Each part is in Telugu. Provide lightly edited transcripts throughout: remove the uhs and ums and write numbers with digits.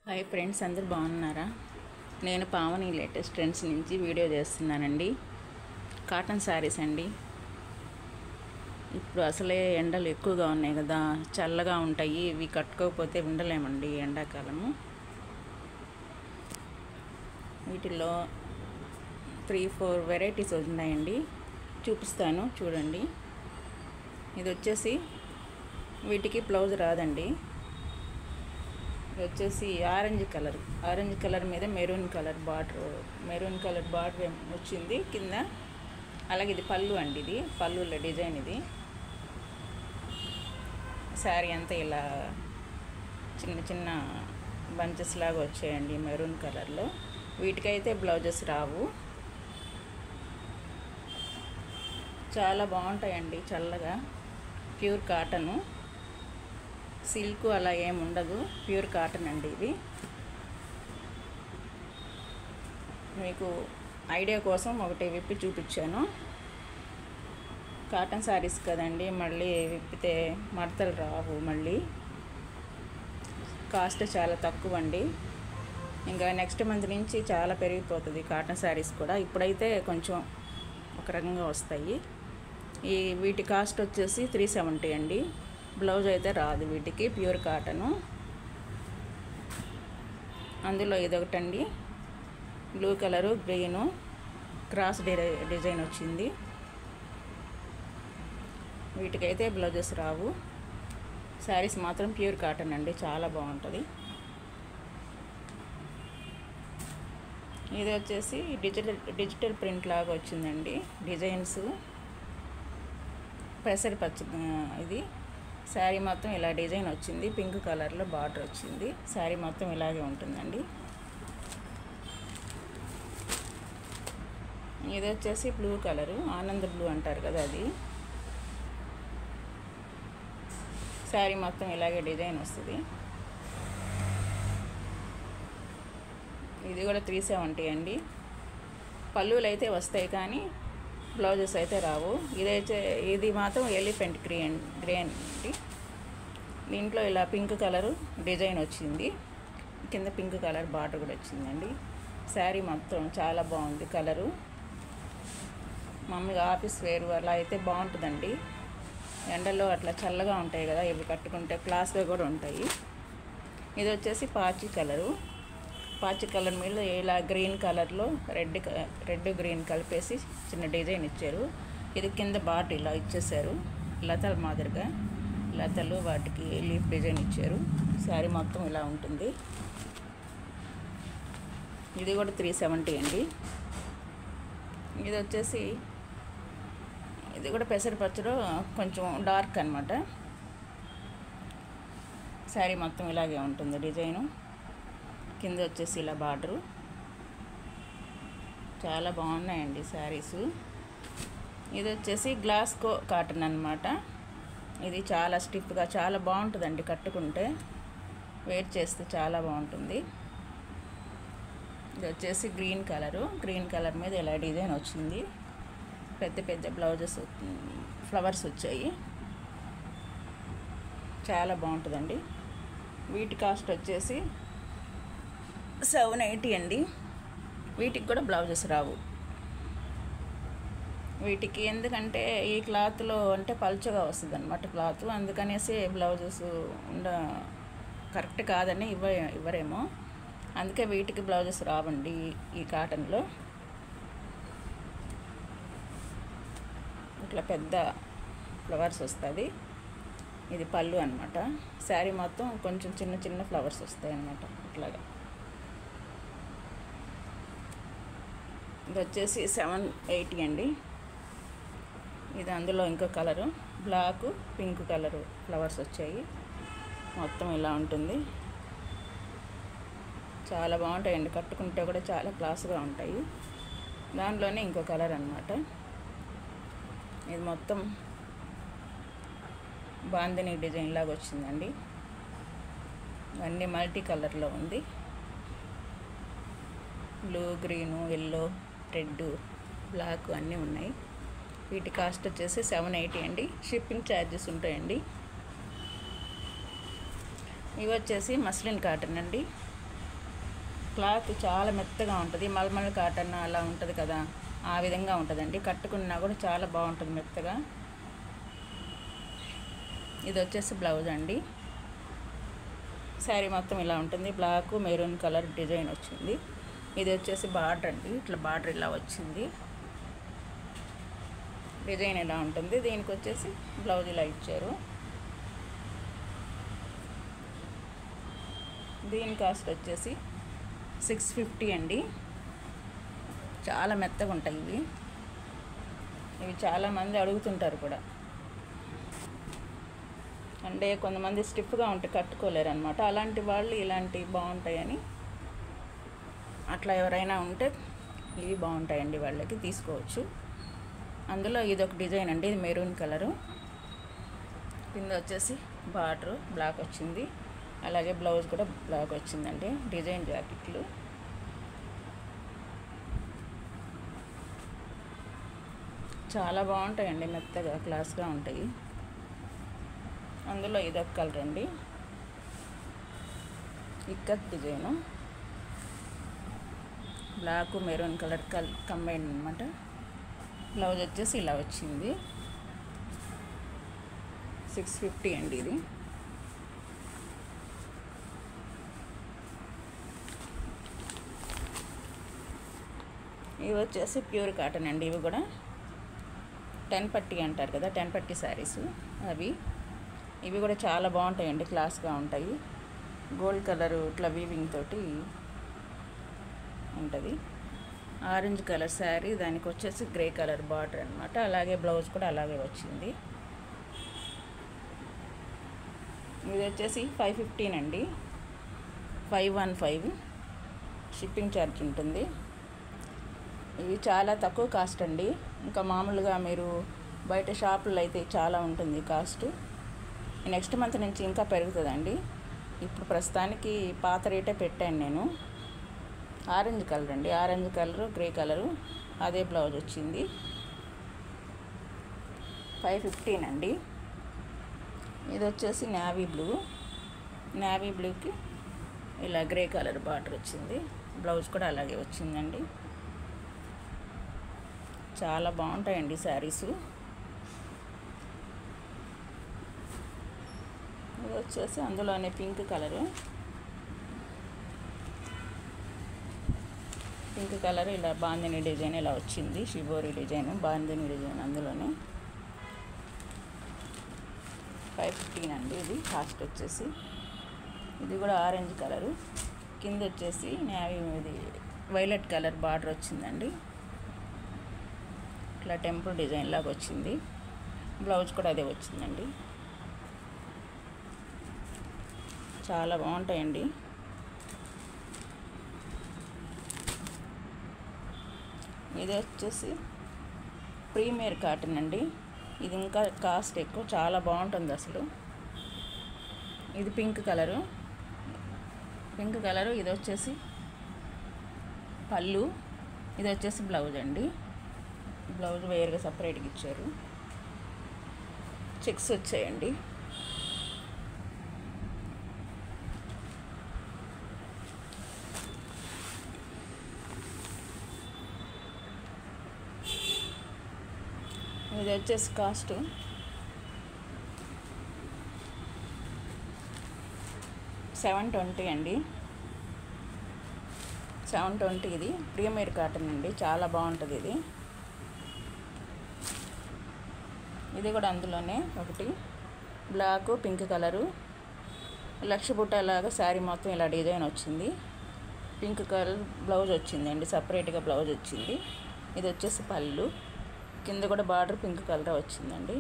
హాయ్ ఫ్రెండ్స్, అందరూ బాగున్నారా? నేను పావని లేటెస్ట్ ట్రెండ్స్ నుంచి వీడియో చేస్తున్నానండి. కాటన్ శారీస్ అండి. ఇప్పుడు అసలే ఎండలు ఎక్కువగా ఉన్నాయి కదా, చల్లగా ఉంటాయి. ఇవి కట్టుకోకపోతే ఉండలేమండి ఎండాకాలము. వీటిల్లో 3-4 వెరైటీస్ ఉన్నాయండి, చూపిస్తాను చూడండి. ఇది వచ్చేసి వీటికి బ్లౌజ్ రాదండి. ఇది వచ్చేసి ఆరెంజ్ కలర్ మీద మెరూన్ కలర్ బార్డర్ వచ్చింది కింద. అలాగే ఇది పళ్ళు అండి, ఇది పళ్ళుల డిజైన్. ఇది శారీ అంతా ఇలా చిన్న చిన్న బంచెస్ లాగా వచ్చాయండి మెరూన్ కలర్లో. వీటికైతే బ్లౌజెస్ రావు. చాలా బాగుంటాయండి, చల్లగా. ప్యూర్ కాటను, సిల్క్ అలా ఏమి ఉండదు, ప్యూర్ కాటన్ అండి ఇది. మీకు ఐడియా కోసం ఒకటి విప్పి చూపించాను. కాటన్ శారీస్ కదండి, మళ్ళీ విప్పితే మడతలు రావు. మళ్ళీ కాస్ట్ చాలా తక్కువ అండి. ఇంకా నెక్స్ట్ మంత్ నుంచి చాలా పెరిగిపోతుంది కాటన్ శారీస్ కూడా. ఇప్పుడైతే కొంచెం ఒక రకంగా వస్తాయి. వీటి కాస్ట్ వచ్చేసి 370 అండి. బ్లౌజ్ అయితే రాదు వీటికి, ప్యూర్ కాటను. అందులో ఇదొకటండి, blue colour green cross design వచ్చింది. వీటికైతే బ్లౌజెస్ రావు. శారీస్ మాత్రం ప్యూర్ కాటన్ అండి, చాలా బాగుంటుంది. ఇది వచ్చేసి డిజిటల్ ప్రింట్ లాగా వచ్చిందండి. డిజైన్స్ పెసరపచ్చ. ఇది శారీ మొత్తం ఇలా డిజైన్ వచ్చింది, పింక్ కలర్లో బార్డర్ వచ్చింది. శారీ మొత్తం ఇలాగే ఉంటుందండి. ఇది వచ్చేసి బ్లూ కలరు, ఆనంద బ్లూ అంటారు కదా, అది. శారీ మొత్తం ఇలాగే డిజైన్ వస్తుంది. ఇది కూడా 370 అండి. పళ్ళులు అయితే వస్తాయి కానీ బ్లౌజెస్ అయితే రావు. ఇది మాత్రం ఎలిఫెంట్ గ్రీన్ అండి. దీంట్లో ఇలా పింక్ కలరు డిజైన్ వచ్చింది, కింద పింక్ కలర్ బార్డర్ కూడా వచ్చిందండి. శారీ మొత్తం చాలా బాగుంది కలరు. మామూలుగా ఆఫీస్ వేర్ అలా అయితే బాగుంటుందండి. ఎండల్లో అట్లా చల్లగా ఉంటాయి కదా, ఇవి కట్టుకుంటే క్లాస్గా కూడా ఉంటాయి. ఇది వచ్చేసి పాచి కలర్ మీద ఇలా గ్రీన్ కలర్లో రెడ్ గ్రీన్ కలిపేసి చిన్న డిజైన్ ఇచ్చారు. ఇది కింద బార్డర్ ఇలా ఇచ్చేసారు, లతల మాదిరిగా. లతలు వాటికి లీఫ్ డిజైన్ ఇచ్చారు. శారీ మొత్తం ఇలా ఉంటుంది. ఇది కూడా 370 అండి. ఇది వచ్చేసి ఇది కూడా పెసరపచ్చలో కొంచెం డార్క్ అనమాట. శారీ మొత్తం ఇలాగే ఉంటుంది డిజైను. కింద వచ్చేసి ఇలా బార్డరు. చాలా బాగున్నాయండి శారీసు. ఇది వచ్చేసి గ్లాస్కో కాటన్ అనమాట. ఇది చాలా స్టిఫ్గా చాలా బాగుంటుందండి, కట్టుకుంటే వేర్ చేస్తే చాలా బాగుంటుంది. ఇది వచ్చేసి గ్రీన్ కలర్ మీద ఇలా డిజైన్ వచ్చింది. పెద్ద పెద్ద బ్లౌజెస్ ఫ్లవర్స్ వచ్చాయి. చాలా బాగుంటుందండి. వీటి కాస్ట్ వచ్చేసి 780 అండి. వీటికి కూడా బ్లౌజెస్ రావు. వీటికి ఎందుకంటే ఈ క్లాత్లో అంటే పల్చగా వస్తుంది అనమాట క్లాత్, అందుకనేసి బ్లౌజెస్ కరెక్ట్ కాదని ఇవ్వరేమో. అందుకే వీటికి బ్లౌజెస్ రావండి ఈ కాటన్లో. ఇట్లా పెద్ద ఫ్లవర్స్ వస్తుంది. ఇది పళ్ళు అనమాట. శారీ మొత్తం కొంచెం చిన్న చిన్న ఫ్లవర్స్ వస్తాయి అన్నమాట ఇట్లాగా. ఇది వచ్చేసి 780 అండి. ఇది అందులో ఇంకో colour, black pink colour flowers వచ్చాయి. మొత్తం ఇలా ఉంటుంది. చాలా బాగుంటాయండి, కట్టుకుంటే కూడా చాలా క్లాస్గా ఉంటాయి. దాంట్లోనే ఇంకో కలర్ అనమాట. ఇది మొత్తం బాందిని డిజైన్ లాగా వచ్చిందండి. అన్నీ మల్టీ కలర్లో ఉంది. Blue, green, yellow, red, black అన్నీ ఉన్నాయి. వీటి కాస్ట్ వచ్చేసి 780 అండి. షిప్పింగ్ ఛార్జెస్ ఉంటాయండి. ఇవి వచ్చేసి మస్లిన్ కాటన్ అండి. క్లాత్ చాలా మెత్తగా ఉంటుంది, మల్మల్ కాటన్ అలా ఉంటుంది కదా, ఆ విధంగా ఉంటుందండి. కట్టుకున్నా కూడా చాలా బాగుంటుంది మెత్తగా. ఇది వచ్చేసి బ్లౌజ్ అండి. శారీ మొత్తం ఇలా ఉంటుంది, బ్లాక్ మెరూన్ కలర్ డిజైన్ వచ్చింది. ఇది వచ్చేసి బార్డర్ అండి, ఇట్లా బార్డర్ ఇలా వచ్చింది, డిజైన్ ఇలా ఉంటుంది. దీనికి వచ్చేసి బ్లౌజ్ ఇలా ఇచ్చారు. దీని కాస్ట్ వచ్చేసి 650 అండి. చాలా మెత్తగా ఉంటాయి ఇవి చాలామంది అడుగుతుంటారు కూడా. అంటే కొంతమంది స్టిఫ్గా ఉంటే కట్టుకోలేరు అనమాట, అలాంటి వాళ్ళు ఇలాంటివి బాగుంటాయని, అట్లా ఎవరైనా ఉంటే ఇవి బాగుంటాయండి, వాళ్ళకి తీసుకోవచ్చు. అందులో ఇదొక డిజైన్ అండి, ఇది మెరూన్ కలరు. కింద వచ్చేసి బార్డర్ బ్లాక్ వచ్చింది, అలాగే బ్లౌజ్ కూడా బ్లాక్ వచ్చిందండి. డిజైన్ జాకెట్లు చాలా బాగుంటాయండి, మెత్తగా క్లాస్గా ఉంటాయి. అందులో ఇదొక కలర్ అండి, ikat design, black maroon colour combine అనమాట. బ్లౌజ్ వచ్చేసి ఇలా వచ్చింది. 650 అండి ఇది. ఇవి వచ్చేసి ప్యూర్ కాటన్ అండి. ఇవి కూడా 10 పట్టీ అంటారు కదా, 10 పట్టీ శారీస్ అవి. ఇవి కూడా చాలా బాగుంటాయండి, క్లాస్గా ఉంటాయి. గోల్డ్ కలరు ఇట్లా వీవింగ్ తోటి ఉంటుంది. ఆరెంజ్ కలర్ శారీ, దానికి వచ్చేసి గ్రే కలర్ బార్డర్ అనమాట. అలాగే బ్లౌజ్ కూడా అలాగే వచ్చింది. ఇది వచ్చేసి 515 అండి, 515 షిప్పింగ్ ఛార్జ్ ఉంటుంది. ఇవి చాలా తక్కువ కాస్ట్ అండి. ఇంకా మామూలుగా మీరు బయట షాపుల్లో అయితే చాలా ఉంటుంది కాస్ట్. నెక్స్ట్ మంత్ నుంచి ఇంకా పెరుగుతుందండి. ఇప్పుడు ప్రస్తుతానికి పాత రేటే పెట్టాను నేను. ఆరెంజ్ కలర్ అండి, ఆరెంజ్ కలరు గ్రే కలరు, అదే బ్లౌజ్ వచ్చింది. 515 అండి. ఇది వచ్చేసి నేవీ బ్లూ, నేవీ బ్లూకి ఇలా గ్రే కలర్ బార్డర్ వచ్చింది, బ్లౌజ్ కూడా అలాగే వచ్చిందండి. చాలా బాగుంటాయండి శారీసు. ఇది వచ్చేసి అందులోనే పింక్ కలరు, పింక్ కలర్ ఇలా బాందిని డిజైన్ ఇలా వచ్చింది, షిబోరి డిజైన్, బాందిని డిజైన్. అందులోనే 515 అండి ఇది కాస్ట్ వచ్చేసి. ఇది కూడా ఆరెంజ్ కలరు, కింద వచ్చేసి నేవీ ఇది వైలెట్ కలర్ బార్డర్ వచ్చిందండి. ఇట్లా టెంపుల్ డిజైన్ లాగా వచ్చింది, బ్లౌజ్ కూడా అదే వచ్చిందండి. చాలా బాగుంటాయండి. ఇది వచ్చేసి ప్రీమియర్ కాటన్ అండి. ఇది ఇంకా కాస్ట్ ఎక్కువ, చాలా బాగుంటుంది అసలు. ఇది పింక్ కలరు, పింక్ కలరు. ఇది వచ్చేసి పళ్ళు, ఇది వచ్చేసి బ్లౌజ్ అండి. బ్లౌజ్ వేరుగా సపరేట్గా ఇచ్చారు, చెక్స్ వచ్చాయండి. ఇది వచ్చేసి కాస్ట్ 720 అండి, 720. ఇది ప్రీమియర్ కాటన్ అండి, చాలా బాగుంటుంది ఇది. ఇది కూడా అందులోనే ఒకటి బ్లాక్ పింక్ కలరు, లక్ష బుట్టలాగా శారీ మొత్తం ఇలా డిజైన్ వచ్చింది. పింక్ కలర్ బ్లౌజ్ వచ్చిందండి, సపరేట్గా బ్లౌజ్ వచ్చింది. ఇది వచ్చేసి పళ్ళు, కింద కూడా బార్డర్ పింక్ కలర్ వచ్చిందండి.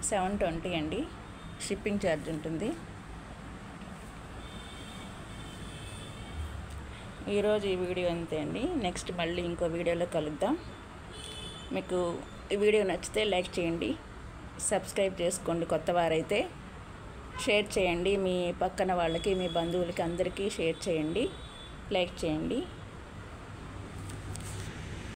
720 అండి, షిప్పింగ్ ఛార్జ్ ఉంటుంది. ఈరోజు ఈ వీడియో అంతే అండి. నెక్స్ట్ మళ్ళీ ఇంకో వీడియోలో కలుద్దాం. మీకు ఈ వీడియో నచ్చితే లైక్ చేయండి, సబ్స్క్రైబ్ చేసుకోండి. కొత్త వారైతే షేర్ చేయండి, మీ పక్కన వాళ్ళకి, మీ బంధువులకి అందరికీ షేర్ చేయండి, లైక్ చేయండి.